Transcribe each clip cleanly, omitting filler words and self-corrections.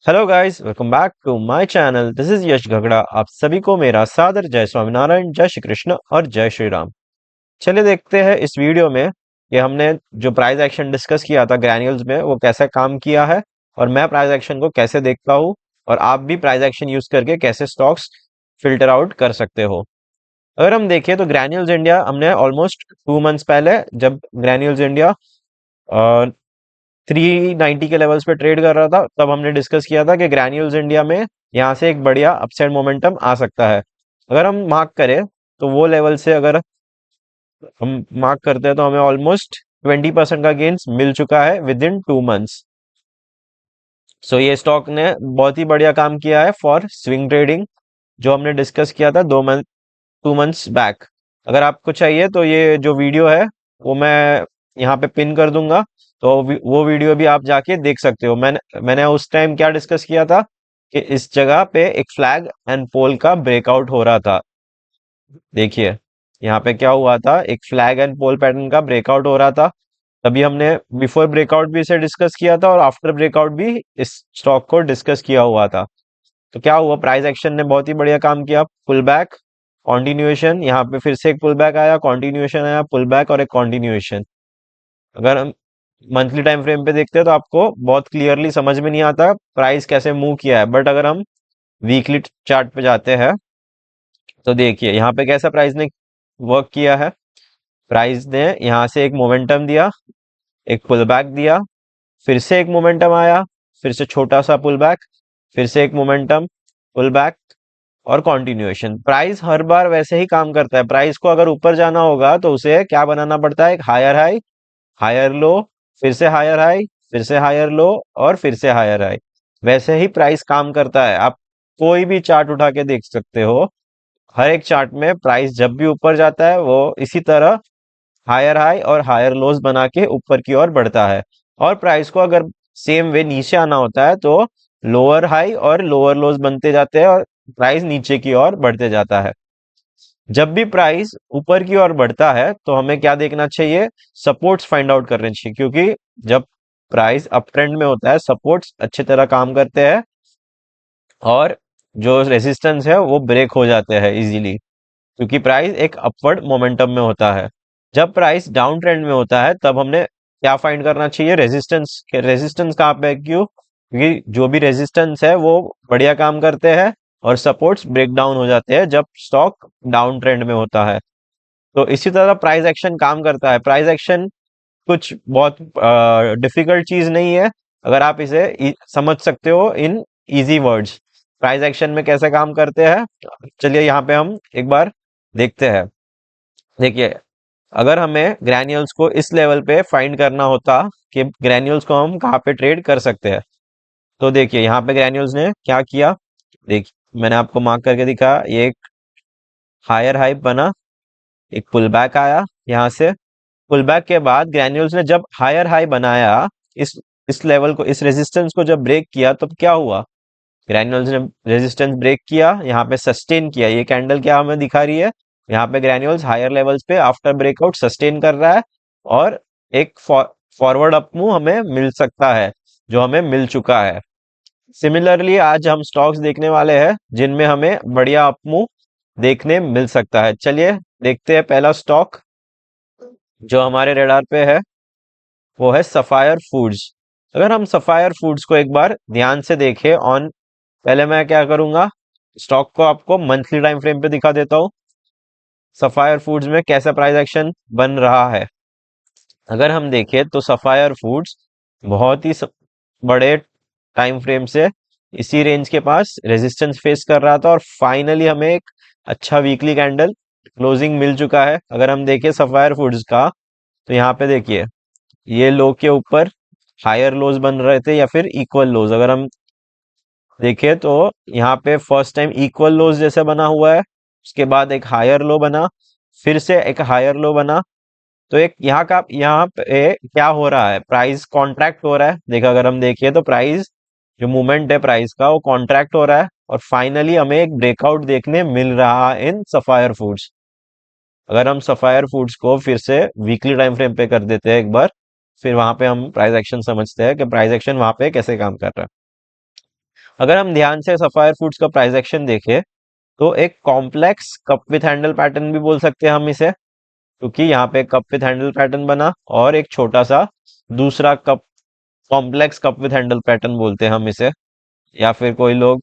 Hello guys, welcome back to my channel. This is Yash Ghagda. आप सभी को मेरा सादर जय स्वामीनारायण, जय श्री कृष्ण और जय श्री राम। चलिए देखते हैं इस वीडियो में कि हमने जो प्राइस एक्शन डिस्कस किया था ग्रैन्यूल्स में वो कैसे काम किया है और मैं प्राइस एक्शन को कैसे देखता हूँ और आप भी प्राइस एक्शन यूज करके कैसे स्टॉक्स फिल्टर आउट कर सकते हो। अगर हम देखें तो ग्रैन्यूल्स इंडिया हमने ऑलमोस्ट 2 मंथ्स पहले, जब ग्रैन्यूल्स इंडिया 390 के लेवल्स पे ट्रेड कर रहा था, तब हमने डिस्कस किया था कि ग्रैन्यूल्स इंडिया में यहाँ से एक बढ़िया अपसाइड मोमेंटम आ सकता है। अगर हम मार्क करें तो वो लेवल से अगर हम मार्क करते हैं तो हमें ऑलमोस्ट 20% का गेन्स मिल चुका है विद इन 2 मंथ्स। सो ये स्टॉक ने बहुत ही बढ़िया काम किया है फॉर स्विंग ट्रेडिंग, जो हमने डिस्कस किया था 2 मंथ्स बैक। अगर आपको चाहिए तो ये जो वीडियो है वो मैं यहाँ पे पिन कर दूंगा, तो वो वीडियो भी आप जाके देख सकते हो। मैंने उस टाइम क्या डिस्कस किया था कि इस जगह पे एक फ्लैग एंड पोल का ब्रेकआउट हो रहा था। देखिए यहाँ पे क्या हुआ था, एक फ्लैग एंड पोल पैटर्न का ब्रेकआउट हो रहा था। तभी हमने बिफोर ब्रेकआउट भी इसे डिस्कस किया था और आफ्टर ब्रेकआउट भी इस स्टॉक को डिस्कस किया हुआ था। तो क्या हुआ, प्राइस एक्शन ने बहुत ही बढ़िया काम किया। पुल बैक, कॉन्टिन्यूएशन, यहाँ पे फिर से एक पुल बैक आया, कॉन्टिन्यूएशन आया, पुल बैक और एक कॉन्टिन्यूएशन। अगर हम मंथली टाइम फ्रेम पे देखते हैं तो आपको बहुत क्लियरली समझ में नहीं आता प्राइस कैसे मूव किया है। बट अगर हम वीकली चार्ट पे जाते हैं तो देखिए यहाँ पे कैसा प्राइस ने वर्क किया है। प्राइस ने यहाँ से एक मोमेंटम दिया, एक पुल बैक दिया, फिर से एक मोमेंटम आया, फिर से छोटा सा पुल बैक, फिर से एक मोमेंटम, पुल बैक और कंटिन्यूएशन। प्राइस हर बार वैसे ही काम करता है। प्राइस को अगर ऊपर जाना होगा तो उसे क्या बनाना पड़ता है, एक हायर हाई, हायर लो, फिर से हायर हाई, फिर से हायर लो और फिर से हायर हाई। वैसे ही प्राइस काम करता है। आप कोई भी चार्ट उठा के देख सकते हो, हर एक चार्ट में प्राइस जब भी ऊपर जाता है वो इसी तरह हायर हाई और हायर लोज बना के ऊपर की ओर बढ़ता है। और प्राइस को अगर सेम वे नीचे आना होता है तो लोअर हाई और लोअर लोज बनते जाते हैं और प्राइस नीचे की ओर बढ़ते जाता है। जब भी प्राइस ऊपर की ओर बढ़ता है तो हमें क्या देखना चाहिए, सपोर्ट्स फाइंड आउट करने चाहिए, क्योंकि जब प्राइस अप ट्रेंड में होता है सपोर्ट्स अच्छी तरह काम करते हैं और जो रेजिस्टेंस है वो ब्रेक हो जाते हैं इजीली, क्योंकि प्राइस एक अपवर्ड मोमेंटम में होता है। जब प्राइस डाउन ट्रेंड में होता है तब हमने क्या फाइंड करना चाहिए, रेजिस्टेंस। रेजिस्टेंस कहाँ पे है, क्यों? क्योंकि जो भी रेजिस्टेंस है वो बढ़िया काम करते हैं और सपोर्ट्स ब्रेक डाउन हो जाते हैं जब स्टॉक डाउन ट्रेंड में होता है। तो इसी तरह प्राइस एक्शन काम करता है। प्राइस एक्शन कुछ बहुत डिफिकल्ट चीज नहीं है अगर आप इसे समझ सकते हो in easy words. Price action में कैसे काम करते हैं, चलिए यहाँ पे हम एक बार देखते हैं। देखिए, अगर हमें ग्रैन्यूल्स को इस लेवल पे फाइंड करना होता कि ग्रैन्यूल्स को हम कहाँ पे ट्रेड कर सकते हैं, तो देखिए यहाँ पे ग्रैन्यूल्स ने क्या किया। देखिए मैंने आपको मार्क करके दिखा, ये एक हायर हाई बना, एक पुल बैक आया यहाँ से। पुल बैक के बाद ग्रैन्यूल्स ने जब हायर हाई बनाया, इस इस लेवल को, इस रेजिस्टेंस को जब ब्रेक किया तो क्या हुआ, ग्रैन्यूल्स ने रेजिस्टेंस ब्रेक किया, यहाँ पे सस्टेन किया। ये कैंडल क्या हमें दिखा रही है, यहाँ पे ग्रैन्यूल्स हायर लेवल्स पे आफ्टर ब्रेकआउट सस्टेन कर रहा है और एक फॉरवर्ड अप मूव हमें मिल सकता है, जो हमें मिल चुका है। सिमिलरली आज हम स्टॉक्स देखने वाले हैं जिनमें हमें बढ़िया अप मूव देखने मिल सकता है। चलिए देखते हैं पहला स्टॉक जो हमारे रेडार पे है, वो है सफायर फूड्स। अगर हम सफायर फूड्स को एक बार ध्यान से देखें ऑन, पहले मैं क्या करूंगा, स्टॉक को आपको मंथली टाइम फ्रेम पे दिखा देता हूँ सफायर फूड्स में कैसा प्राइस एक्शन बन रहा है। अगर हम देखें तो सफायर फूड्स बहुत ही बड़े टाइम फ्रेम से इसी रेंज के पास रेजिस्टेंस फेस कर रहा था और फाइनली हमें एक अच्छा वीकली कैंडल क्लोजिंग मिल चुका है। अगर हम देखें सफायर फूड्स का तो यहाँ पे देखिए, ये लो के ऊपर हायर लोज बन रहे थे या फिर इक्वल लोज। अगर हम देखें तो यहाँ पे फर्स्ट टाइम इक्वल लोज जैसे बना हुआ है, उसके बाद एक हायर लो बना, फिर से एक हायर लो बना। तो एक यहाँ पे क्या हो रहा है, प्राइस कॉन्ट्रैक्ट हो रहा है। देखो अगर हम देखिए तो प्राइस, जो मूवमेंट है प्राइस का वो कॉन्ट्रैक्ट हो रहा है और फाइनली हमें एक ब्रेकआउट देखने मिल रहा है इन सफायर फूड्स। अगर हम सफायर फूड्स को फिर से वीकली टाइम फ्रेम पे कर देते हैं एक बार, फिर वहां पे हम प्राइस एक्शन समझते हैं कि प्राइस एक्शन वहां पे कैसे काम कर रहा है। अगर हम ध्यान से सफायर फूड्स का प्राइस एक्शन देखें तो एक complex cup with handle pattern भी बोल सकते हैं हम इसे, क्योंकि यहाँ पे कप विथ हैंडल पैटर्न बना और एक छोटा सा दूसरा cup, complex cup with handle pattern बोलते हैं हम इसे, या फिर कोई लोग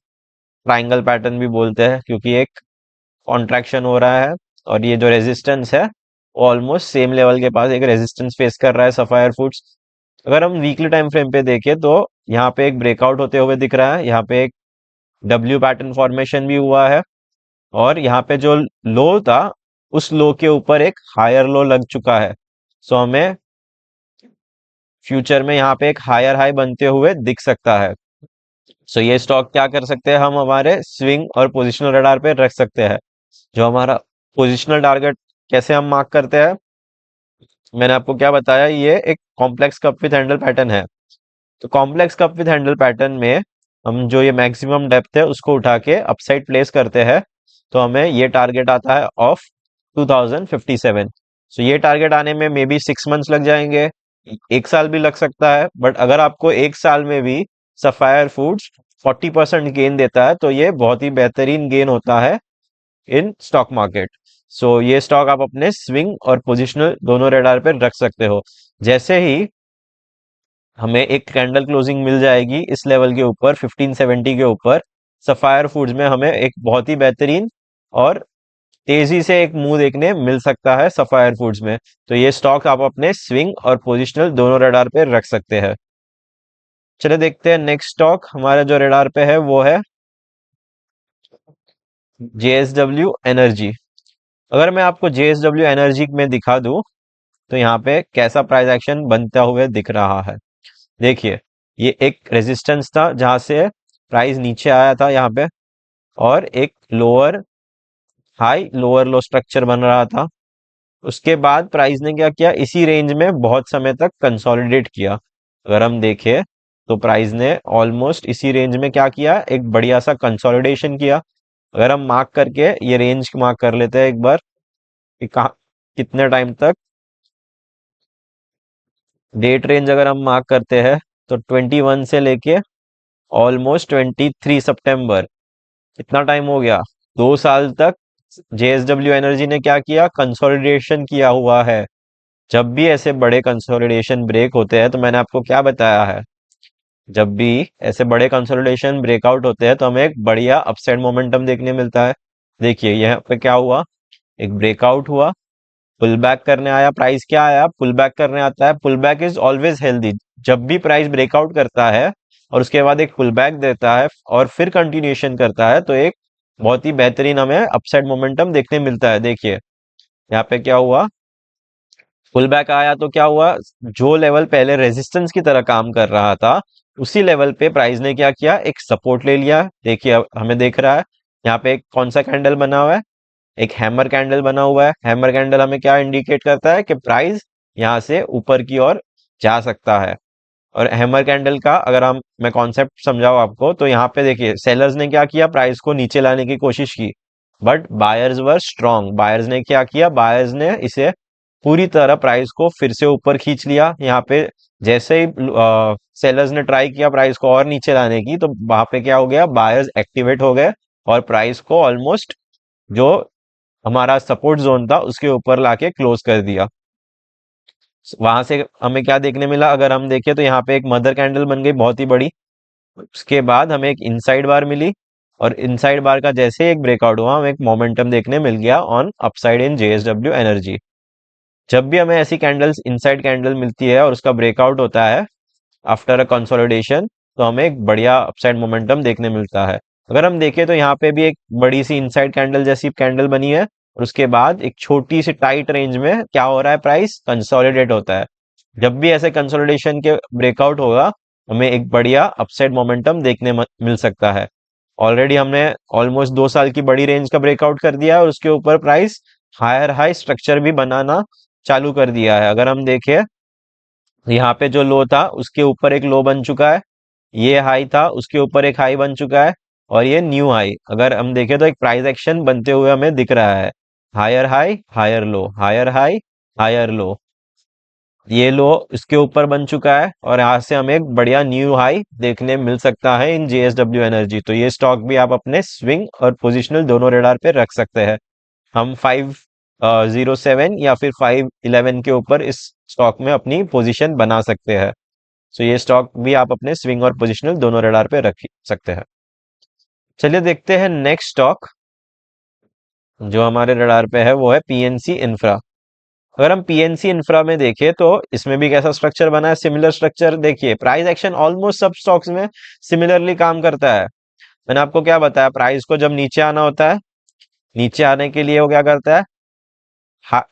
ट्राइंगल पैटर्न भी बोलते हैं, क्योंकि एक कॉन्ट्रैक्शन हो रहा है और ये जो रेजिस्टेंस है वो ऑलमोस्ट सेम लेवल के पास एक रेजिस्टेंस फेस कर रहा है सफायर फूड्स। अगर हम वीकली टाइम फ्रेम पे देखें तो यहाँ पे एक ब्रेकआउट होते हुए दिख रहा है, यहाँ पे एक डब्ल्यू पैटर्न फॉर्मेशन भी हुआ है और यहाँ पे जो लो था उस लो के ऊपर एक हायर लो लग चुका है। सो हमें फ्यूचर में यहाँ पे एक हायर हाई बनते हुए दिख सकता है। सो ये स्टॉक क्या कर सकते हैं, हम हमारे स्विंग और पोजिशनल रडार पे रख सकते हैं। जो हमारा पोजिशनल टारगेट कैसे हम मार्क करते हैं, मैंने आपको क्या बताया, ये एक complex cup with handle pattern है। तो complex cup with handle pattern में हम जो ये मैक्सिमम डेप्थ है उसको उठा के अपसाइड प्लेस करते हैं, तो हमें ये टारगेट आता है ऑफ 2057। सो ये टारगेट आने में मे बी 6 मंथ्स लग जाएंगे, 1 साल भी लग सकता है, बट अगर आपको 1 साल में भी सफायर फूड्स 40% गेन देता है तो ये बहुत ही बेहतरीन गेन होता है इन स्टॉक मार्केट। सो ये स्टॉक आप अपने स्विंग और पोजिशनल दोनों रडार पे रख सकते हो। जैसे ही हमें एक कैंडल क्लोजिंग मिल जाएगी इस लेवल के ऊपर 1570 के ऊपर, सफायर फूड्स में हमें एक बहुत ही बेहतरीन और तेजी से एक मुंह देखने मिल सकता है सफायर फूड्स में। तो ये स्टॉक आप अपने स्विंग और पोजिशनल दोनों रडार पे रख सकते हैं। चलिए देखते हैं नेक्स्ट स्टॉक हमारे जो रडार पे है वो है जेएसडब्ल्यू एनर्जी। अगर मैं आपको जेएसडब्ल्यू एनर्जी में दिखा दूं तो यहाँ पे कैसा प्राइस एक्शन बनता हुए दिख रहा है। देखिए, ये एक रेजिस्टेंस था जहां से प्राइस नीचे आया था यहाँ पे, और एक लोअर हाई लोअर लो स्ट्रक्चर बन रहा था। उसके बाद प्राइस ने क्या किया, इसी रेंज में बहुत समय तक कंसोलिडेट किया। अगर हम देखें तो प्राइस ने ऑलमोस्ट इसी रेंज में क्या किया, एक बढ़िया सा कंसोलिडेशन किया। अगर हम मार्क करके ये रेंज मार्क कर लेते हैं एक बार कि कहाँ कितने टाइम तक, डेट रेंज अगर हम मार्क करते हैं तो 21 से लेके ऑलमोस्ट 23 सितंबर, कितना टाइम हो गया, 2 साल तक जेएसडब्ल्यू एनर्जी ने क्या किया, कंसोलिडेशन किया हुआ है। जब भी ऐसे बड़े कंसोलिडेशन ब्रेक होते हैं तो मैंने आपको क्या बताया है, जब भी ऐसे बड़े कंसोलिडेशन ब्रेकआउट होते हैं तो हमें एक बढ़िया अपसाइड मोमेंटम देखने मिलता है। देखिए यहाँ पे क्या हुआ, एक ब्रेकआउट हुआ, पुल बैक करने आया, प्राइस क्या आया, पुल बैक करने आता है। Pull back is always healthy. जब भी प्राइस ब्रेकआउट करता है और उसके बाद एक पुल बैक देता है और फिर कंटिन्यूएशन करता है तो एक बहुत ही बेहतरीन हमें अपसाइड मोमेंटम देखने मिलता है। देखिए यहाँ पे क्या हुआ, पुल बैक आया तो क्या हुआ, जो लेवल पहले रेजिस्टेंस की तरह काम कर रहा था उसी लेवल पे प्राइस ने क्या किया, एक सपोर्ट ले लिया। देखिए अब हमें देख रहा है यहाँ पे एक कौन सा कैंडल बना हुआ है, एक हैमर कैंडल बना हुआ है। हैमर कैंडल हमें क्या इंडिकेट करता है कि प्राइस यहाँ से ऊपर की ओर जा सकता है। और हैमर कैंडल का अगर हम मैं कॉन्सेप्ट समझाऊं आपको तो यहाँ पे देखिए सेलर्स ने क्या किया, प्राइस को नीचे लाने की कोशिश की, but buyers were strong. Buyers ने क्या किया, बायर्स ने इसे पूरी तरह प्राइस को फिर से ऊपर खींच लिया। यहाँ पे जैसे ही सेलर्स ने ट्राई किया प्राइस को और नीचे लाने की तो वहां पे क्या हो गया, बायर्स एक्टिवेट हो गए और प्राइस को ऑलमोस्ट जो हमारा सपोर्ट जोन था उसके ऊपर लाके क्लोज कर दिया। वहां से हमें क्या देखने मिला, अगर हम देखें तो यहाँ पे एक मदर कैंडल बन गई बहुत ही बड़ी। उसके बाद हमें एक इनसाइड बार मिली और इनसाइड बार का जैसे एक ब्रेकआउट हुआ हमें एक मोमेंटम देखने मिल गया on upside in JSW energy. जब भी हमें ऐसी कैंडल्स इनसाइड कैंडल मिलती है और उसका ब्रेकआउट होता है आफ्टर अ कंसोलिडेशन तो हमें एक बढ़िया अपसाइड मोमेंटम देखने मिलता है। अगर हम देखें तो यहाँ पे भी एक बड़ी सी इनसाइड कैंडल जैसी कैंडल बनी है और उसके बाद एक छोटी सी टाइट रेंज में क्या हो रहा है, प्राइस कंसोलिडेट होता है। जब भी ऐसे कंसोलिडेशन के ब्रेकआउट होगा हमें एक बढ़िया अपसाइड मोमेंटम देखने मिल सकता है। ऑलरेडी हमने ऑलमोस्ट 2 साल की बड़ी रेंज का ब्रेकआउट कर दिया है और उसके ऊपर प्राइस हायर हाई स्ट्रक्चर भी बनाना चालू कर दिया है। अगर हम देखें यहाँ पे जो लो था उसके ऊपर एक लो बन चुका है, ये हाई था उसके ऊपर एक हाई बन चुका है और ये न्यू हाई। अगर हम देखें तो एक प्राइस एक्शन बनते हुए हमें दिख रहा है, higher high higher low, higher high higher low. ये लो इसके ऊपर बन चुका है और यहाँ से हमें एक बढ़िया न्यू हाई देखने मिल सकता है इन जेएसडब्ल्यू एनर्जी। तो ये स्टॉक भी आप अपने स्विंग और पोजिशनल दोनों रडार पे रख सकते हैं। हम 507 या फिर 511 के ऊपर इस स्टॉक में अपनी पोजीशन बना सकते हैं। तो ये स्टॉक भी आप अपने स्विंग और पोजिशनल दोनों रडार पे रख सकते हैं। चलिए देखते हैं नेक्स्ट स्टॉक जो हमारे रडार पे है, वो है पीएनसी इंफ्रा। अगर हम पीएनसी इंफ्रा में देखें तो इसमें भी कैसा स्ट्रक्चर बना है, सिमिलर स्ट्रक्चर। देखिए प्राइस एक्शन ऑलमोस्ट सब स्टॉक्स में सिमिलरली काम करता है। मैंने आपको क्या बताया, प्राइस को जब नीचे आना होता है, नीचे आने के लिए वो क्या करता है,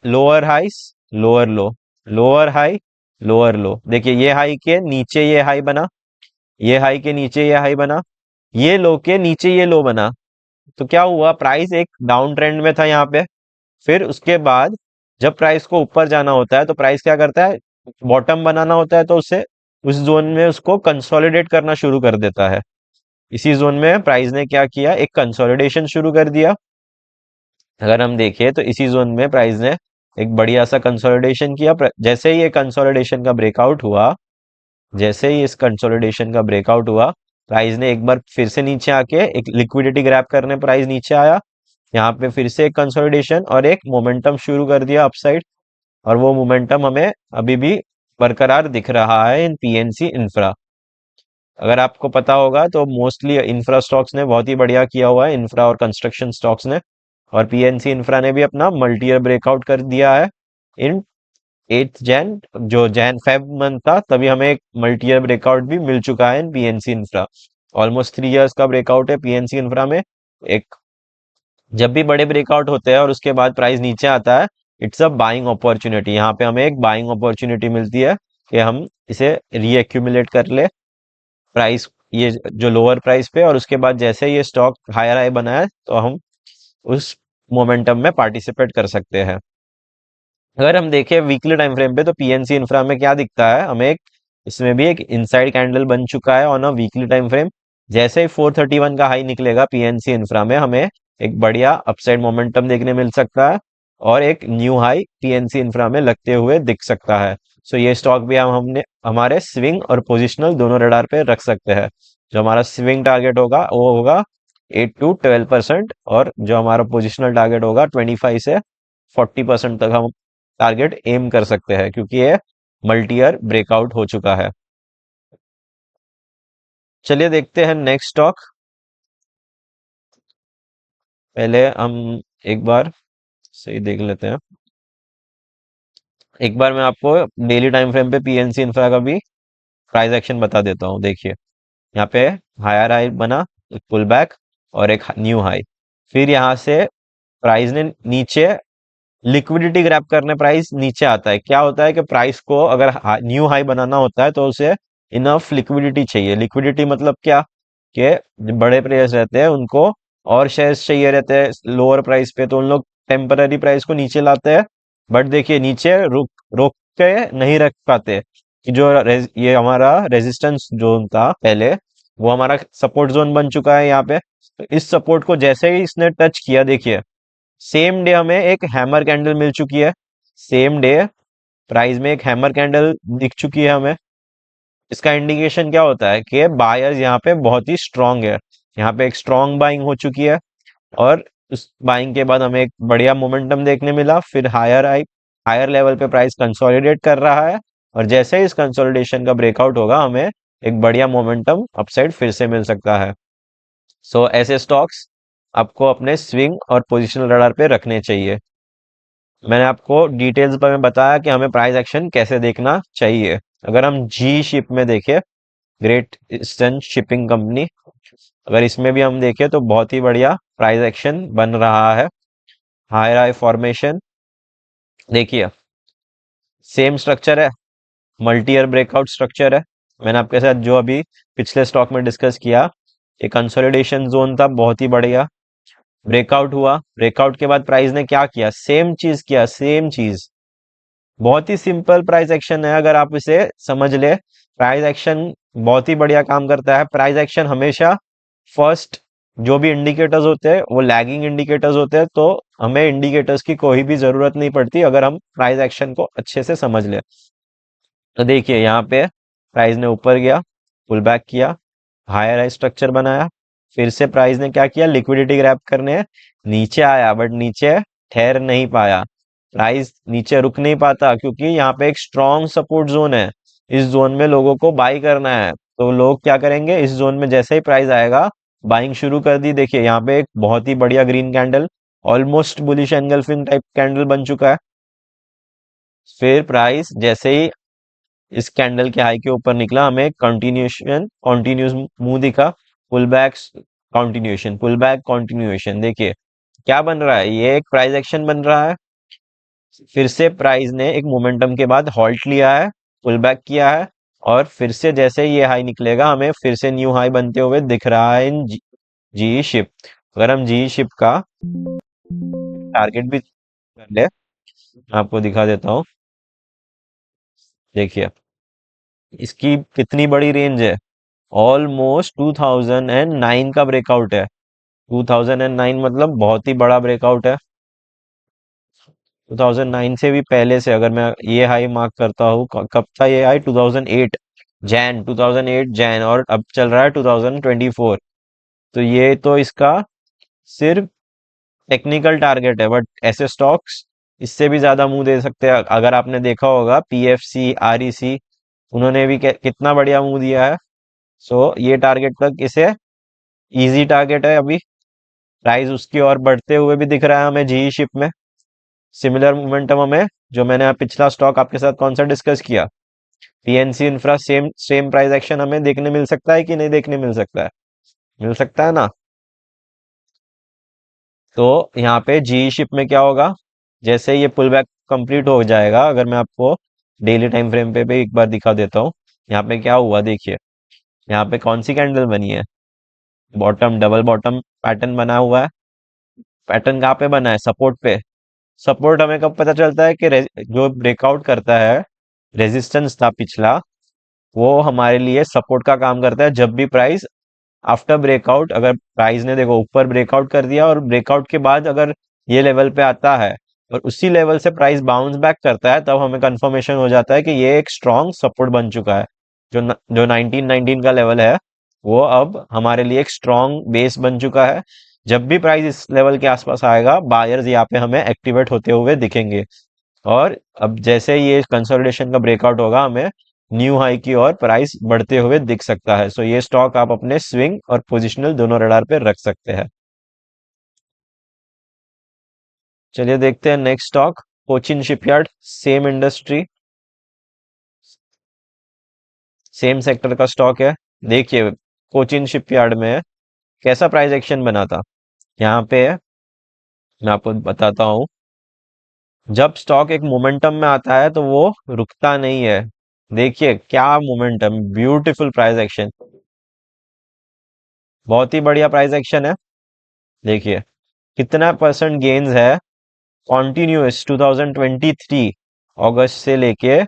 lower highs lower low, lower high lower low. देखिए ये हाई के नीचे ये हाई बना, ये हाई के नीचे ये हाई बना, ये लो के नीचे ये लो बना। तो क्या हुआ, प्राइस एक डाउन ट्रेंड में था यहाँ पे। फिर उसके बाद जब प्राइस को ऊपर जाना होता है तो प्राइस क्या करता है, बॉटम बनाना होता है तो उसे उस जोन में उसको कंसोलिडेट करना शुरू कर देता है। इसी जोन में प्राइस ने क्या किया, एक कंसोलिडेशन शुरू कर दिया। अगर हम देखें तो इसी जोन में प्राइस ने एक बढ़िया सा कंसोलिडेशन किया। जैसे ही ये कंसोलिडेशन का ब्रेकआउट हुआ, जैसे ही इस कंसोलिडेशन का ब्रेकआउट हुआ, प्राइस ने एक बार फिर से नीचे आके एक लिक्विडिटी ग्रैब करने प्राइस नीचे आया। यहाँ पे फिर से एक कंसोलिडेशन और एक मोमेंटम शुरू कर दिया अपसाइड, और वो मोमेंटम हमें अभी भी बरकरार दिख रहा है इन पीएनसी इंफ्रा। अगर आपको पता होगा तो मोस्टली इंफ्रा स्टॉक्स ने बहुत ही बढ़िया किया हुआ है, इंफ्रा और कंस्ट्रक्शन स्टॉक्स ने। और पीएनसी इंफ्रा ने भी अपना मल्टी ईयर ब्रेकआउट कर दिया है इन 8 जैन, जो जैन फेब मंथ था तभी हमें एक मल्टी ईयर ब्रेकआउट भी मिल चुका है इन पीएनसी इंफ्रा। ऑलमोस्ट 3 इयर्स का ब्रेकआउट है पीएनसी इंफ्रा में। एक जब भी बड़े ब्रेकआउट होते हैं और उसके बाद प्राइस नीचे आता है, इट्स अ बाइंग अपॉर्चुनिटी। यहाँ पे हमें एक बाइंग अपॉर्चुनिटी मिलती है कि हम इसे रीएक्यूमुलेट कर ले प्राइस, ये जो लोअर प्राइस पे, और उसके बाद जैसे ये स्टॉक हायर हाई बनाए तो हम उस मोमेंटम में पार्टिसिपेट कर सकते हैं। अगर हम देखें वीकली टाइम फ्रेम पे तो पीएनसी इंफ्रा में क्या दिखता है हमें, एक इसमें भी एक इनसाइड कैंडल बन चुका है on a weekly time frame. जैसे ही 431 का हाई निकलेगा पीएनसी इंफ्रा में, हमें एक बढ़िया अपसाइड मोमेंटम देखने मिल सकता है और एक न्यू हाई पीएनसी इंफ्रा में लगते हुए दिख सकता है। सो ये स्टॉक भी हमने हमारे स्विंग और पोजिशनल दोनों रडार पे रख सकते हैं। जो हमारा स्विंग टारगेट होगा वो होगा 8 to 12%, और जो हमारा पोजिशनल टारगेट होगा 25 से 40% तक हम टारगेट एम कर सकते हैं, क्योंकि ये मल्टी ईयर ब्रेकआउट हो चुका है। चलिए देखते हैं नेक्स्ट स्टॉक। पहले हम एक बार सही देख लेते हैं। एक बार मैं आपको डेली टाइम फ्रेम पे पीएनसी इंफ्रा का भी प्राइस एक्शन बता देता हूँ। देखिए यहाँ पे हायर हाई बना, एक पुल बैक और एक न्यू हाई। फिर यहाँ से प्राइस ने नीचे लिक्विडिटी ग्रैब करने प्राइस नीचे आता है। क्या होता है कि प्राइस को अगर न्यू हाई बनाना होता है तो उसे इनफ लिक्विडिटी चाहिए। लिक्विडिटी मतलब क्या, कि जो बड़े प्लेयर्स रहते हैं उनको और शेयर्स चाहिए रहते हैं लोअर प्राइस पे, तो उन लोग टेम्पररी प्राइस को नीचे लाते हैं। बट देखिए नीचे रुक रोक के नहीं रख पाते, कि जो ये हमारा रेजिस्टेंस जोन था पहले, वो हमारा सपोर्ट जोन बन चुका है यहाँ पे। तो इस सपोर्ट को जैसे ही इसने टच किया, देखिए सेम डे हमें एक हैमर कैंडल मिल चुकी है। सेम डे प्राइस में एक हैमर कैंडल दिख चुकी है हमें। इसका इंडिकेशन क्या होता है कि बायर्स यहाँ पे बहुत ही स्ट्रांग है। यहाँ पे एक स्ट्रांग बाइंग हो चुकी है, और उस बाइंग के बाद हमें एक बढ़िया मोमेंटम देखने मिला। फिर हायर लेवल पे प्राइस कंसोलिडेट कर रहा है, और जैसे ही इस कंसोलिडेशन का ब्रेकआउट होगा हमें एक बढ़िया मोमेंटम अपसाइड फिर से मिल सकता है। सो ऐसे स्टॉक्स आपको अपने स्विंग और पोजिशनल रडार पे रखने चाहिए। मैंने आपको डिटेल्स में बताया कि हमें प्राइस एक्शन कैसे देखना चाहिए। अगर हम जी शिप में देखें, ग्रेट ईस्टर्न शिपिंग कंपनी, अगर इसमें भी हम देखें तो बहुत ही बढ़िया प्राइस एक्शन बन रहा है। हाई हाई फॉर्मेशन देखिए, सेम स्ट्रक्चर है, मल्टी ईयर ब्रेकआउट स्ट्रक्चर है। मैंने आपके साथ जो अभी पिछले स्टॉक में डिस्कस किया, एक कंसोलिडेशन जोन था बहुत ही बढ़िया, ब्रेकआउट हुआ। ब्रेकआउट के बाद प्राइस ने क्या किया, सेम चीज किया, सेम चीज। बहुत ही सिंपल प्राइस एक्शन है, अगर आप इसे समझ ले। प्राइस एक्शन बहुत ही बढ़िया काम करता है। प्राइस एक्शन हमेशा फर्स्ट, जो भी इंडिकेटर्स होते हैं वो लैगिंग इंडिकेटर्स होते हैं, तो हमें इंडिकेटर्स की कोई भी जरूरत नहीं पड़ती अगर हम प्राइस एक्शन को अच्छे से समझ ले। तो देखिए यहाँ पे प्राइस ने ऊपर गया, पुल बैक किया, हायर हाई स्ट्रक्चर बनाया, फिर से प्राइस ने क्या किया, लिक्विडिटी ग्रैब करने नीचे आया, बट नीचे ठहर नहीं पाया। प्राइस नीचे रुक नहीं पाता क्योंकि यहाँ पे एक स्ट्रॉन्ग सपोर्ट जोन है। इस जोन में लोगों को बाई करना है, तो लोग क्या करेंगे, इस जोन में जैसे ही प्राइस आएगा बाइंग शुरू कर दी। देखिए यहाँ पे एक बहुत ही बढ़िया green candle, almost bullish engulfing type candle बन चुका है। फिर प्राइस जैसे ही इस कैंडल के हाई के ऊपर निकला, हमें कंटिन्यूस मूव दिखा, pull back, continuation, pull back, continuation. देखिए क्या बन रहा है, ये एक प्राइस एक्शन बन रहा है। फिर से प्राइस ने एक मोमेंटम के बाद हॉल्ट लिया है, पुल बैक किया है, और फिर से जैसे ये हाई निकलेगा हमें फिर से न्यू हाई बनते हुए दिख रहा है इन जी शिप। अगर हम जी शिप का टारगेट भी कर ले, मैं आपको दिखा देता हूँ। देखिए इसकी कितनी बड़ी रेंज है, ऑलमोस्ट 2009 का ब्रेकआउट है। 2009 मतलब बहुत ही बड़ा ब्रेकआउट है। 2009 से भी पहले से अगर मैं ये हाई मार्क करता हूँ, कब था ये हाई, 2008 जैन, 2008 जैन, और अब चल रहा है 2024। तो ये तो इसका सिर्फ टेक्निकल टारगेट है, बट ऐसे स्टॉक्स इससे भी ज्यादा मुंह दे सकते हैं। अगर आपने देखा होगा पीएफसी, आरईसी, उन्होंने भी कितना बढ़िया मुंह दिया है। सो ये टारगेट तक इसे इजी टारगेट है अभी। प्राइस उसकी ओर बढ़ते हुए भी दिख रहा है हमें जीई शिप में। सिमिलर मोमेंटम हमें, जो मैंने पिछला स्टॉक आपके साथ कौन सा डिस्कस किया, PNC infra, same same price action हमें देखने मिल सकता है कि नहीं देखने मिल सकता है, मिल सकता है ना। तो यहाँ पे जी शिप में क्या होगा, जैसे ये पुल बैक कंप्लीट हो जाएगा, अगर मैं आपको डेली टाइम फ्रेम पे भी एक बार दिखा देता हूँ। यहाँ पे क्या हुआ देखिए, यहाँ पे कौन सी कैंडल बनी है, बॉटम, डबल बॉटम पैटर्न बना हुआ है। पैटर्न कहाँ पे बना है, सपोर्ट पे। सपोर्ट हमें कब पता चलता है कि जो ब्रेकआउट करता है, रेजिस्टेंस था पिछला, वो हमारे लिए सपोर्ट का काम करता है। जब भी प्राइस आफ्टर ब्रेकआउट, अगर प्राइस ने देखो ऊपर ब्रेकआउट कर दिया और ब्रेकआउट के बाद अगर ये लेवल पे आता है और उसी लेवल से प्राइस बाउंस बैक करता है, तब हमें कंफर्मेशन हो जाता है कि ये एक स्ट्रॉन्ग सपोर्ट बन चुका है। जो 1919 का लेवल है, वो अब हमारे लिए एक स्ट्रॉन्ग बेस बन चुका है। जब भी प्राइस इस लेवल के आसपास आएगा, बायर्स यहाँ पे हमें एक्टिवेट होते हुए दिखेंगे। और अब जैसे ये कंसोलिडेशन का ब्रेकआउट होगा, हमें न्यू हाई की ओर प्राइस बढ़ते हुए दिख सकता है। सो ये स्टॉक आप अपने स्विंग और पोजिशनल दोनों रडार पे रख सकते हैं। चलिए देखते हैं next stock, Cochin shipyard, same industry, same sector का स्टॉक है। देखिए कोचिन शिपयार्ड में कैसा प्राइस एक्शन बना था। यहाँ पे मैं आपको बताता हूँ, जब स्टॉक एक मोमेंटम में आता है तो वो रुकता नहीं है। देखिए क्या मोमेंटम, ब्यूटीफुल प्राइस एक्शन, बहुत ही बढ़िया प्राइस एक्शन है। देखिए कितना परसेंट गेन्स है, कॉन्टिन्यूस 2023 अगस्त से लेके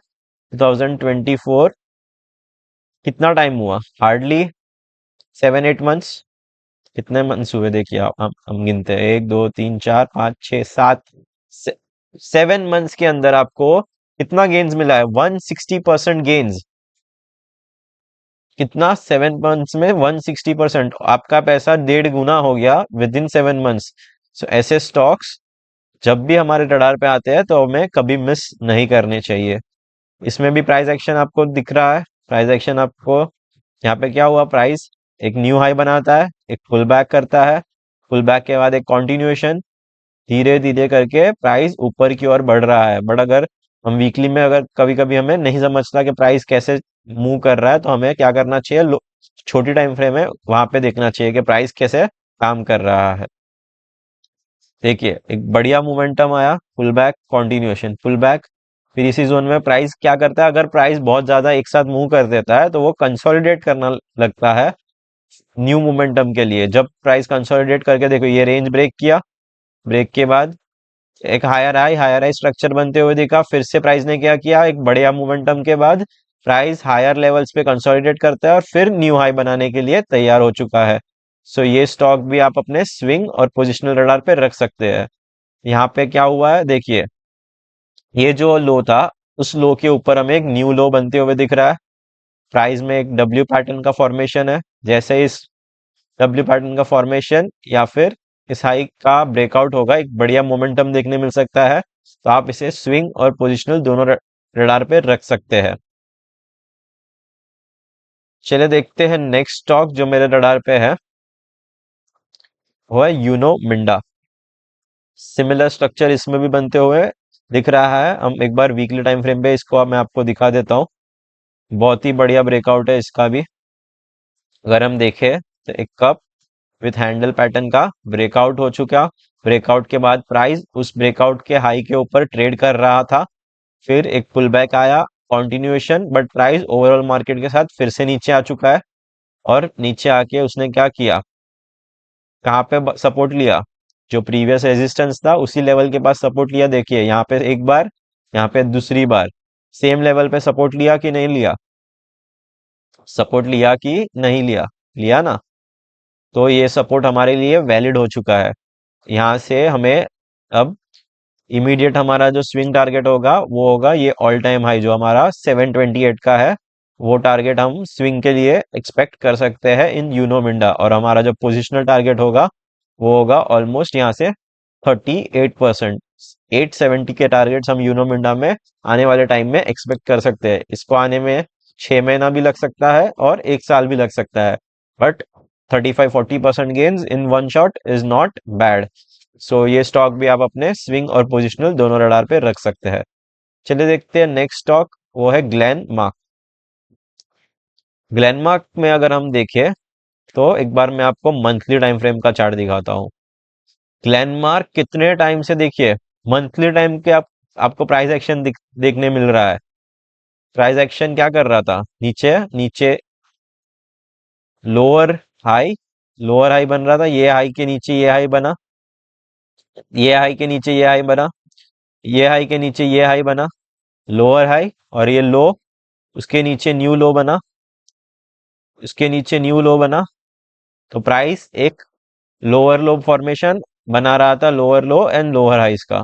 2024, कितना टाइम हुआ, हार्डली 7-8 मंथ्स। कितने मंथ्स हुए देखिए, आप हम गिनते हैं, 1 2 3 4 5 6 7, 7 मंथ्स के अंदर आपको कितना गेन्स मिला है, 160% गेन्स। कितना, 7 मंथ्स में 160%, आपका पैसा 1.5 गुना हो गया विद इन 7 मंथ्स। सो ऐसे स्टॉक्स जब भी हमारे रडार पे आते हैं तो हमें कभी मिस नहीं करने चाहिए। इसमें भी प्राइस एक्शन आपको दिख रहा है। प्राइस एक्शन आपको यहाँ पे क्या हुआ, प्राइस एक न्यू हाई बनाता है, एक पुल बैक करता है, पुल बैक के बाद एक कंटिन्यूएशन, धीरे धीरे करके प्राइस ऊपर की ओर बढ़ रहा है। बट अगर हम वीकली में, अगर कभी कभी हमें नहीं समझता कि प्राइस कैसे मूव कर रहा है, तो हमें क्या करना चाहिए, छोटी टाइम फ्रेम है वहां पे देखना चाहिए कि प्राइस कैसे काम कर रहा है। देखिए एक बढ़िया मोमेंटम आया, pull back, continuation, pull back, फिर इसी जोन में प्राइस क्या करता है, अगर प्राइस बहुत ज्यादा एक साथ मूव कर देता है तो वो कंसोलिडेट करना लगता है न्यू मोमेंटम के लिए। जब प्राइस कंसोलिडेट करके, देखो ये रेंज ब्रेक किया, ब्रेक के बाद एक हायर हाई स्ट्रक्चर बनते हुए दिखा, फिर से प्राइस ने क्या किया, एक बढ़िया मोमेंटम के बाद प्राइस हायर लेवल्स पे कंसोलिडेट करता है और फिर न्यू हाई बनाने के लिए तैयार हो चुका है। सो ये स्टॉक भी आप अपने स्विंग और पोजिशनल रडार पे रख सकते हैं। यहाँ पे क्या हुआ है देखिए, ये जो लो था उस लो के ऊपर हमें एक न्यू लो बनते हुए दिख रहा है। प्राइस में एक डब्ल्यू पैटर्न का फॉर्मेशन है। जैसे इस डब्ल्यू पैटर्न का फॉर्मेशन या फिर इस हाई का ब्रेकआउट होगा, एक बढ़िया मोमेंटम देखने मिल सकता है। तो आप इसे स्विंग और पोजिशनल दोनों रडार पे रख सकते हैं। चलिए देखते हैं नेक्स्ट स्टॉक जो मेरे रडार पे है, वो है यूनो मिंडा। सिमिलर स्ट्रक्चर इसमें भी बनते हुए दिख रहा है। हम एक बार वीकली टाइम फ्रेम पे इसको मैं आपको दिखा देता हूँ। बहुत ही बढ़िया ब्रेकआउट है इसका भी। अगर हम देखें तो एक कप विथ हैंडल पैटर्न का ब्रेकआउट हो चुका। ब्रेकआउट के बाद प्राइस उस ब्रेकआउट के हाई के ऊपर ट्रेड कर रहा था। फिर एक पुल बैक आया, continuation, but price overall market के साथ फिर से नीचे आ चुका है। और नीचे आके उसने क्या किया, कहाँ पे सपोर्ट लिया, जो प्रीवियस रेजिस्टेंस था उसी लेवल के पास सपोर्ट लिया। देखिए यहाँ पे एक बार, यहाँ पे दूसरी बार सेम लेवल पे सपोर्ट लिया कि नहीं लिया, सपोर्ट लिया कि नहीं लिया, लिया ना। तो ये सपोर्ट हमारे लिए वैलिड हो चुका है। यहाँ से हमें अब इमीडिएट हमारा जो स्विंग टारगेट होगा वो होगा ये ऑल टाइम हाई जो हमारा 728 का है। वो टारगेट हम स्विंग के लिए एक्सपेक्ट कर सकते हैं इन यूनो मिंडा। और हमारा जो पोजिशनल टारगेट होगा वो होगा ऑलमोस्ट यहाँ से 38%। 870 के टारगेट्स हम यूनो मिंडा में आने वाले टाइम में एक्सपेक्ट कर सकते हैं। इसको आने में 6 महीना भी लग सकता है और 1 साल भी लग सकता है, but 35-40% gains in one shot is not bad. So ये स्टॉक भी आप अपने स्विंग और पोजिशनल दोनों रडार पे रख सकते हैं। चलिए देखते हैं नेक्स्ट स्टॉक, वो है ग्लेन मार्क। ग्लेन मार्क में अगर हम देखें तो एक बार मैं आपको मंथली टाइम फ्रेम का चार्ट दिखाता हूँ। ग्लेनमार्क कितने टाइम से, देखिए मंथली टाइम के आपको प्राइस एक्शन देखने मिल रहा है। प्राइस एक्शन क्या कर रहा था, नीचे नीचे लोअर हाई, लोअर हाई बन रहा था। ये हाई के नीचे ये हाई बना, ये हाई के नीचे ये हाई बना, ये हाई के नीचे ये हाई बना, लोअर हाई और ये लो, उसके नीचे न्यू लो बना, उसके नीचे न्यू लो बना। तो प्राइस एक लोअर लो फॉर्मेशन बना रहा था, लोअर लो एंड लोअर हाइस का।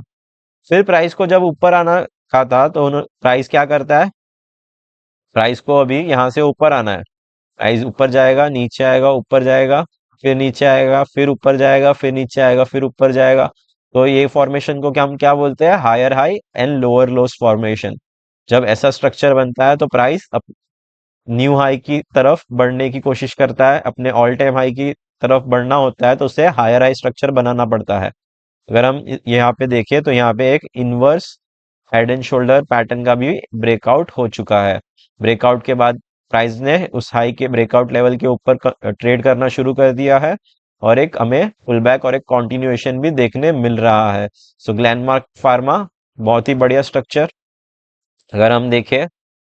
फिर प्राइस को जब ऊपर आना का था तो प्राइस क्या करता है, प्राइस को अभी यहाँ से ऊपर आना है। प्राइस ऊपर जाएगा, नीचे आएगा, ऊपर जाएगा, फिर नीचे आएगा, फिर ऊपर जाएगा, फिर नीचे आएगा, फिर ऊपर जाएगा। तो ये फॉर्मेशन को क्या हम क्या बोलते हैं, higher high and lower lows formation. जब ऐसा स्ट्रक्चर बनता है तो प्राइस न्यू हाई की तरफ बढ़ने की कोशिश करता है, अपने ऑल टाइम हाई की तरफ बढ़ना होता है तो उसे हायर हाई स्ट्रक्चर बनाना पड़ता है। अगर हम यहाँ पे देखें तो यहाँ पे एक inverse head and shoulder pattern का भी ब्रेकआउट हो चुका है। ब्रेकआउट के बाद प्राइस ने उस हाई के ब्रेकआउट लेवल के ऊपर ट्रेड करना शुरू कर दिया है और एक हमें पुल बैक और एक कंटिन्यूएशन भी देखने मिल रहा है। सो ग्लेनमार्क फार्मा बहुत ही बढ़िया स्ट्रक्चर। अगर हम देखें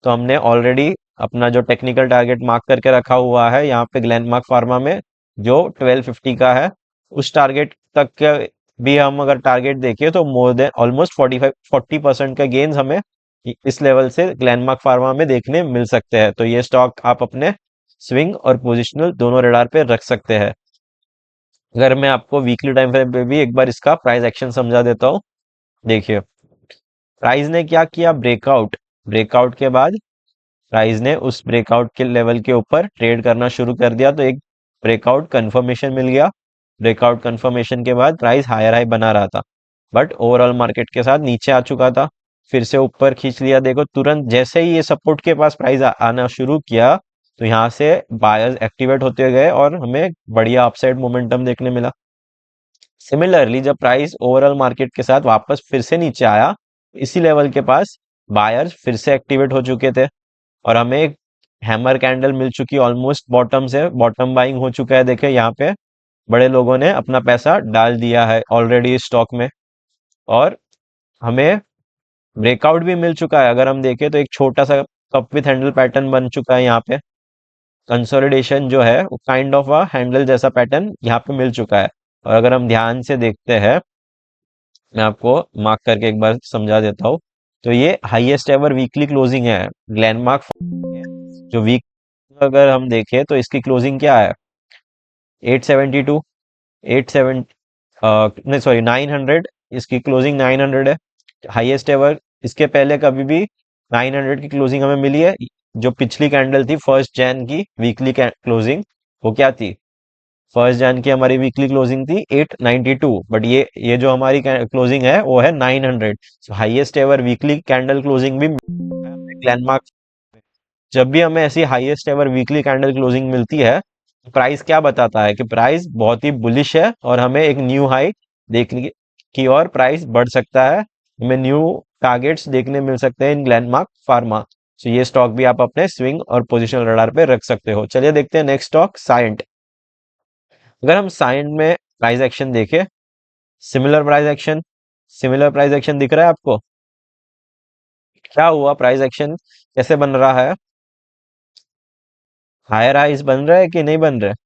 तो हमने ऑलरेडी अपना जो टेक्निकल टारगेट मार्क करके रखा हुआ है यहाँ पे ग्लेनमार्क फार्मा में, जो 1250 का है। उस टारगेट तक के भी हम अगर टारगेट देखें तो मोर देन ऑलमोस्ट 40% का गेन्स हमें इस लेवल से ग्लेनमार्क फार्मा में देखने मिल सकते हैं। तो ये स्टॉक आप अपने स्विंग और पोजिशनल दोनों रडार पे रख सकते हैं। अगर मैं आपको वीकली टाइम फ्रेम पे भी एक बार इसका प्राइस एक्शन समझा देता हूँ। देखिए प्राइस ने क्या किया, ब्रेकआउट, ब्रेकआउट के बाद प्राइस ने उस ब्रेकआउट के लेवल के ऊपर ट्रेड करना शुरू कर दिया। तो एक ब्रेकआउट कंफर्मेशन मिल गया। ब्रेकआउट कंफर्मेशन के बाद प्राइस हायर हाई बना रहा था, बट ओवरऑल मार्केट के साथ नीचे आ चुका था। फिर से ऊपर खींच लिया। देखो तुरंत जैसे ही ये सपोर्ट के पास प्राइस आना शुरू किया तो यहाँ से बायर्स एक्टिवेट होते गए और हमें बढ़िया अपसाइड मोमेंटम देखने मिला। सिमिलरली जब प्राइस ओवरऑल मार्केट के साथ वापस फिर से नीचे आया, इसी लेवल के पास बायर्स फिर से एक्टिवेट हो चुके थे और हमें एक हैमर कैंडल मिल चुकी, ऑलमोस्ट बॉटम से बॉटम बाइंग हो चुका है। देखिए यहाँ पे बड़े लोगों ने अपना पैसा डाल दिया है ऑलरेडी इस स्टॉक में और हमें ब्रेकआउट भी मिल चुका है। अगर हम देखें तो एक छोटा सा कप विथ हैंडल पैटर्न बन चुका है। यहाँ पे कंसोलिडेशन जो है वो काइंड ऑफ अ हैंडल जैसा पैटर्न यहाँ पे मिल चुका है। और अगर हम ध्यान से देखते हैं, मैं आपको मार्क करके एक बार समझा देता हूँ। तो ये हाईएस्ट एवर वीकली क्लोजिंग है ग्लेनमार्क जो वीक, अगर हम देखें तो इसकी क्लोजिंग क्या है, 872, 87, नहीं सॉरी 900। इसकी क्लोजिंग 900 है, हाईएस्ट एवर। इसके पहले कभी भी 900 की क्लोजिंग हमें मिली है। जो पिछली कैंडल थी 1 जैन की वीकली क्लोजिंग, वो क्या थी? 1 जैन की हमारी वीकली क्लोजिंग थी 892, बट ये जो हमारी क्लोजिंग है वो है 900। Highest ever weekly candle closing भी लैंडमार्क। जब भी हमें ऐसी highest ever weekly candle closing मिलती है, प्राइस क्या बताता है कि प्राइस बहुत ही बुलिश है और हमें एक न्यू हाई देखने की और प्राइस बढ़ सकता है। हमें न्यू टारगेट्स देखने मिल सकते हैं इन ग्लेनमार्क फार्मा। तो ये स्टॉक भी आप अपने स्विंग और पोजिशनल रडार पे रख सकते हो। चलिए देखते हैं नेक्स्ट स्टॉक साइंट। अगर हम साइंट में प्राइस एक्शन देखें, similar price action, similar price action दिख रहा है आपको? क्या हुआ? प्राइस एक्शन कैसे बन रहा है? हायर हाइस बन रहा है कि नहीं बन रहा है?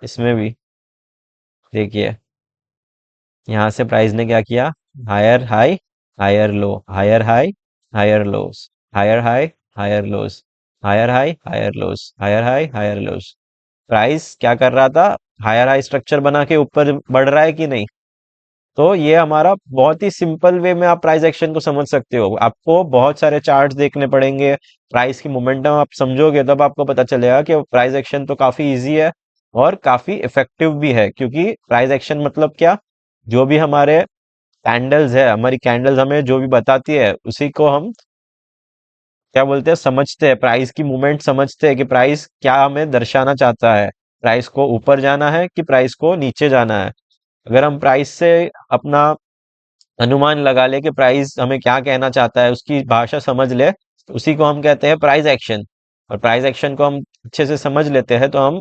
इसमें भी देखिए, यहाँ से प्राइस ने क्या किया? Higher high, higher low, higher high, higher lows, higher high, higher lows, higher high, higher lows, higher high, higher lows. Price क्या कर रहा था? हायर हाई स्ट्रक्चर बना के ऊपर बढ़ रहा है कि नहीं? तो ये हमारा बहुत ही सिंपल वे में आप प्राइस एक्शन को समझ सकते हो। आपको बहुत सारे चार्ट्स देखने पड़ेंगे, प्राइस की मोमेंटम आप समझोगे तब आपको पता चलेगा कि प्राइस एक्शन तो काफी इजी है और काफी इफेक्टिव भी है। क्योंकि प्राइस एक्शन मतलब क्या? जो भी हमारे कैंडल्स है, हमारी कैंडल्स हमें जो भी बताती है उसी को हम क्या बोलते हैं, समझते हैं। प्राइस की मूवमेंट समझते हैं कि प्राइस क्या हमें दर्शाना चाहता है। प्राइस को ऊपर जाना है कि प्राइस को नीचे जाना है। अगर हम प्राइस से अपना अनुमान लगा ले कि प्राइस हमें क्या कहना चाहता है, उसकी भाषा समझ ले, तो उसी को हम कहते हैं प्राइस एक्शन। और प्राइस एक्शन को हम अच्छे से समझ लेते हैं तो हम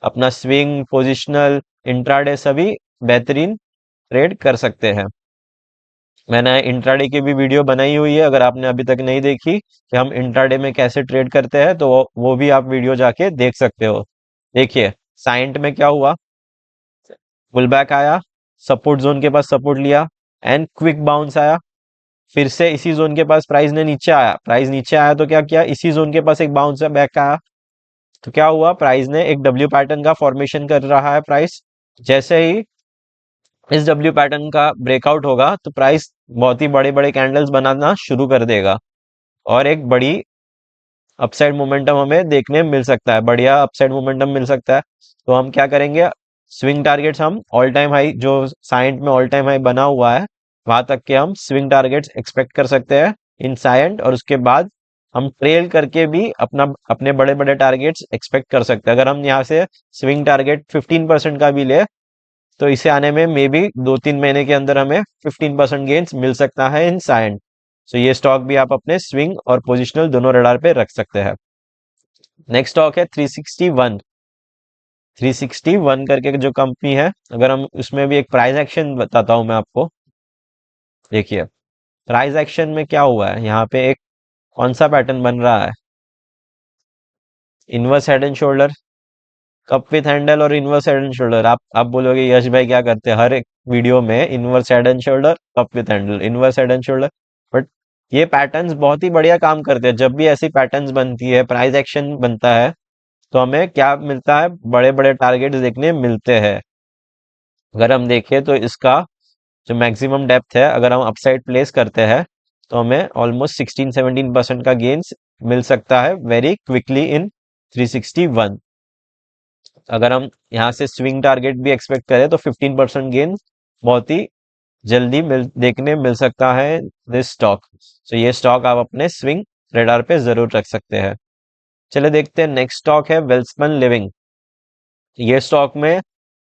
अपना स्विंग, पोजिशनल, इंट्राडे सभी बेहतरीन ट्रेड कर सकते हैं। मैंने इंट्राडे की भी वीडियो बनाई हुई है, अगर आपने अभी तक नहीं देखी कि हम इंट्राडे में कैसे ट्रेड करते हैं, तो वो भी आप वीडियो जाके देख सकते हो। देखिए, साइंट में क्या हुआ? पुल बैक आया, सपोर्ट जोन के पास सपोर्ट लिया एंड क्विक बाउंस आया। फिर से इसी जोन के पास प्राइस ने नीचे आया, प्राइस नीचे आया तो क्या किया? इसी जोन के पास एक बाउंस बैक आया। तो क्या हुआ? प्राइस ने एक डब्ल्यू पैटर्न का फॉर्मेशन कर रहा है। प्राइस जैसे ही इस डब्ल्यू पैटर्न का ब्रेकआउट होगा तो प्राइस बहुत ही बड़े बड़े कैंडल्स बनाना शुरू कर देगा और एक बड़ी अपसाइड मोमेंटम हमें देखने मिल सकता है, बढ़िया अपसाइड मोमेंटम मिल सकता है। तो हम क्या करेंगे? स्विंग टारगेट्स हम ऑल टाइम हाई, जो साइंट में ऑल टाइम हाई बना हुआ है, वहां तक के हम स्विंग टारगेट्स एक्सपेक्ट कर सकते हैं इन साइंट। और उसके बाद हम ट्रेल करके भी अपने बड़े बड़े टारगेट्स एक्सपेक्ट कर सकते हैं। अगर हम यहाँ से स्विंग टारगेट 15% का भी ले, तो इसे आने में मे बी 2-3 महीने के अंदर हमें 15% गेन्स मिल सकता है इन साइंट। तो ये स्टॉक भी आप अपने स्विंग और पोजिशनल दोनों रडार पे रख सकते हैं। नेक्स्ट स्टॉक है 361। 361 करके जो कंपनी है, अगर हम उसमें भी एक प्राइस एक्शन बताता हूं मैं आपको। देखिए, प्राइस एक्शन में क्या हुआ है? यहाँ पे एक कौन सा पैटर्न बन रहा है? Inverse head and shoulder, cup with handle और इनवर्स हेड एंड शोल्डर। आप बोलोगे यश भाई क्या करते हैं हर एक वीडियो में? Inverse head and shoulder, cup with handle, inverse head and shoulder. But ये पैटर्न्स बहुत ही बढ़िया काम करते हैं। जब भी ऐसी पैटर्न्स बनती है, प्राइस एक्शन बनता है, तो हमें क्या मिलता है? बड़े बड़े टारगेट्स देखने मिलते हैं। अगर हम देखें तो इसका जो मैक्सिमम डेप्थ है, अगर हम अपसाइड प्लेस करते हैं, तो हमें ऑलमोस्ट 16-17% का गेन्स मिल सकता है वेरी क्विकली इन 361। अगर हम यहाँ से स्विंग टारगेट भी एक्सपेक्ट करें तो 15% गेन बहुत ही जल्दी देखने मिल सकता है दिस स्टॉक। तो ये स्टॉक आप अपने स्विंग रेडार पे जरूर रख सकते हैं। चलिए देखते हैं नेक्स्ट स्टॉक है वेल्सपन लिविंग। ये स्टॉक में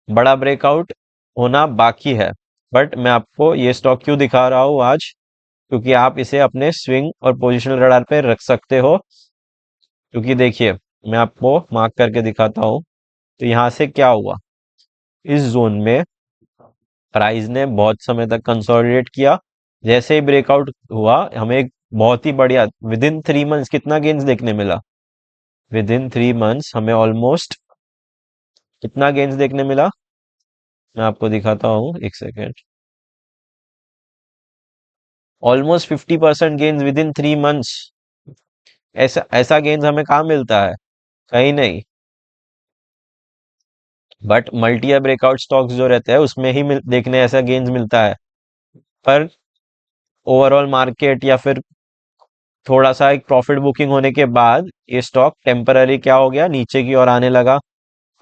बड़ा ब्रेकआउट होना बाकी है, बट मैं आपको ये स्टॉक क्यों दिखा रहा हूँ आज? क्योंकि आप इसे अपने स्विंग और पोजिशनल रडार पे रख सकते हो। क्योंकि देखिए, मैं आपको मार्क करके दिखाता हूँ। तो यहाँ से क्या हुआ? इस जोन में प्राइस ने बहुत समय तक कंसोलिडेट किया। जैसे ही ब्रेकआउट हुआ, हमें एक बहुत ही बढ़िया विद इन 3 मंथ्स कितना गेन्स देखने मिला? विद इन 3 मंथ्स हमें ऑलमोस्ट कितना गेन्स देखने मिला? मैं आपको दिखाता हूँ, एक second. Almost 50% gains with in 3 months. ऐसा ऐसा गेन्स हमें कहाँ मिलता है? कहीं नहीं। बट मल्टी या ब्रेकआउट स्टॉक्स जो रहते हैं उसमें ही देखने ऐसा गेन्स मिलता है। पर ओवरऑल मार्केट या फिर थोड़ा सा एक प्रॉफिट बुकिंग होने के बाद ये स्टॉक टेम्पररी क्या हो गया, नीचे की ओर आने लगा।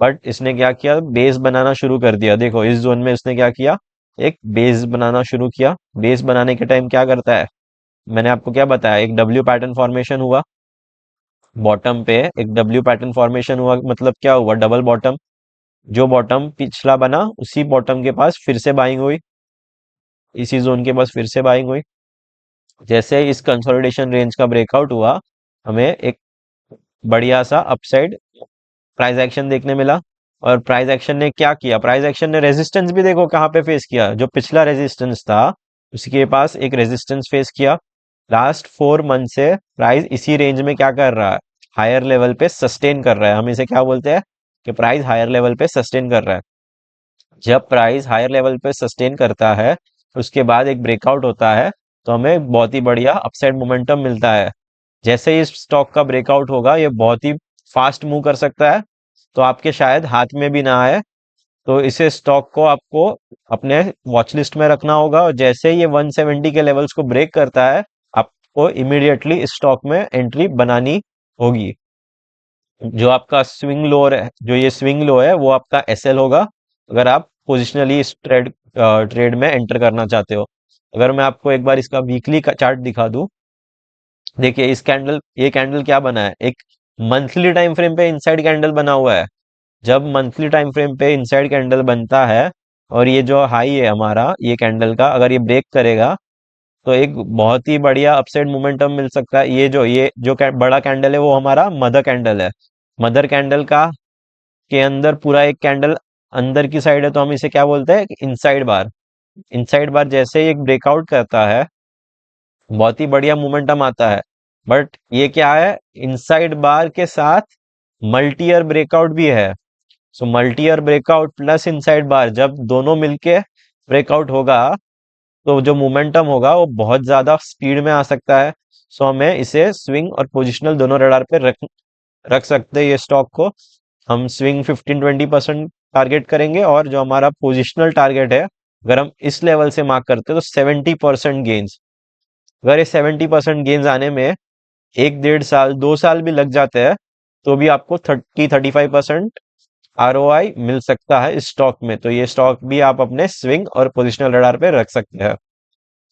बट इसने क्या किया, बेस बनाना शुरू कर दिया। देखो इस जोन में इसने क्या किया, एक बेस बनाना शुरू किया। बेस बनाने के टाइम क्या करता है, मैंने आपको क्या बताया, एक डब्ल्यू पैटर्न फॉर्मेशन हुआ बॉटम पे। एक डब्ल्यू पैटर्न फॉर्मेशन हुआ मतलब क्या हुआ, डबल बॉटम। जो बॉटम पिछला बना उसी बॉटम के पास फिर से बाइंग हुई, इसी जोन के पास फिर से बाइंग हुई। जैसे इस कंसोलिडेशन रेंज का ब्रेकआउट हुआ, हमें एक बढ़िया सा अपसाइड प्राइस एक्शन देखने मिला। और प्राइस एक्शन ने क्या किया, प्राइस एक्शन ने रेजिस्टेंस भी देखो कहाँ पे फेस किया, जो पिछला रेजिस्टेंस था उसके पास एक रेजिस्टेंस फेस किया। लास्ट 4 मंथ से प्राइस इसी रेंज में क्या कर रहा है, हायर लेवल पे सस्टेन कर रहा है। हम इसे क्या बोलते हैं कि प्राइस हायर लेवल पे सस्टेन कर रहा है। जब प्राइस हायर लेवल पे सस्टेन करता है उसके बाद एक ब्रेकआउट होता है, तो हमें बहुत ही बढ़िया अपसाइड मोमेंटम मिलता है। जैसे ही इस स्टॉक का ब्रेकआउट होगा ये बहुत ही फास्ट मूव कर सकता है, तो आपके शायद हाथ में भी ना आए। तो इसे स्टॉक को आपको अपने वॉच लिस्ट में रखना होगा, और जैसे ही ये 170 के लेवल्स को ब्रेक करता है आपको इमीडिएटली इस स्टॉक में एंट्री बनानी होगी। जो आपका स्विंग लो है, जो ये स्विंग लो है वो आपका एसएल होगा, अगर आप पोजिशनली इस ट्रेड में एंटर करना चाहते हो। अगर मैं आपको एक बार इसका वीकली का चार्ट दिखा दूं, देखिए इस कैंडल, ये कैंडल क्या बना है, एक मंथली टाइम फ्रेम पे इनसाइड कैंडल बना हुआ है। जब मंथली टाइम फ्रेम पे इनसाइड कैंडल बनता है और ये जो हाई है हमारा ये कैंडल का, अगर ये ब्रेक करेगा तो एक बहुत ही बढ़िया अपसाइड मोमेंटम मिल सकता है। ये जो बड़ा कैंडल है वो हमारा मदर कैंडल है। मदर कैंडल का के अंदर पूरा एक कैंडल अंदर की साइड है, तो हम इसे क्या बोलते हैं, इनसाइड बार। इनसाइड बार जैसे ही एक ब्रेकआउट करता है बहुत ही बढ़िया मोमेंटम आता है। बट ये क्या है, इनसाइड बार के साथ मल्टी ईयर ब्रेकआउट भी है। So multi year breakout plus inside bar जब दोनों मिलके ब्रेकआउट होगा तो जो मोमेंटम होगा वो बहुत ज्यादा स्पीड में आ सकता है। सो हमें इसे स्विंग और पोजिशनल दोनों रडार पे रख रख सकते हैं। ये स्टॉक को हम स्विंग 15-20% टारगेट करेंगे, और जो हमारा पोजिशनल टारगेट है अगर हम इस लेवल से मार्क करते हैं तो 70% गेन्स। अगर ये 70% गेन्स आने में 1-1.5 साल 2 साल भी लग जाते हैं तो भी आपको 30-35% आरओआई मिल सकता है इस स्टॉक में। तो ये स्टॉक भी आप अपने स्विंग और पोजिशनल रडार पे रख सकते हैं।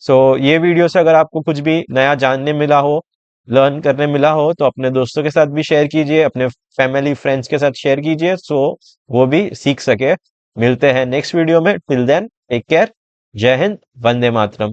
सो ये वीडियो से अगर आपको कुछ भी नया जानने मिला हो, लर्न करने मिला हो, तो अपने दोस्तों के साथ भी शेयर कीजिए, अपने फैमिली फ्रेंड्स के साथ शेयर कीजिए, सो वो भी सीख सके। मिलते हैं नेक्स्ट वीडियो में, टिल देन टेक केयर, जय हिंद, वंदे मातरम।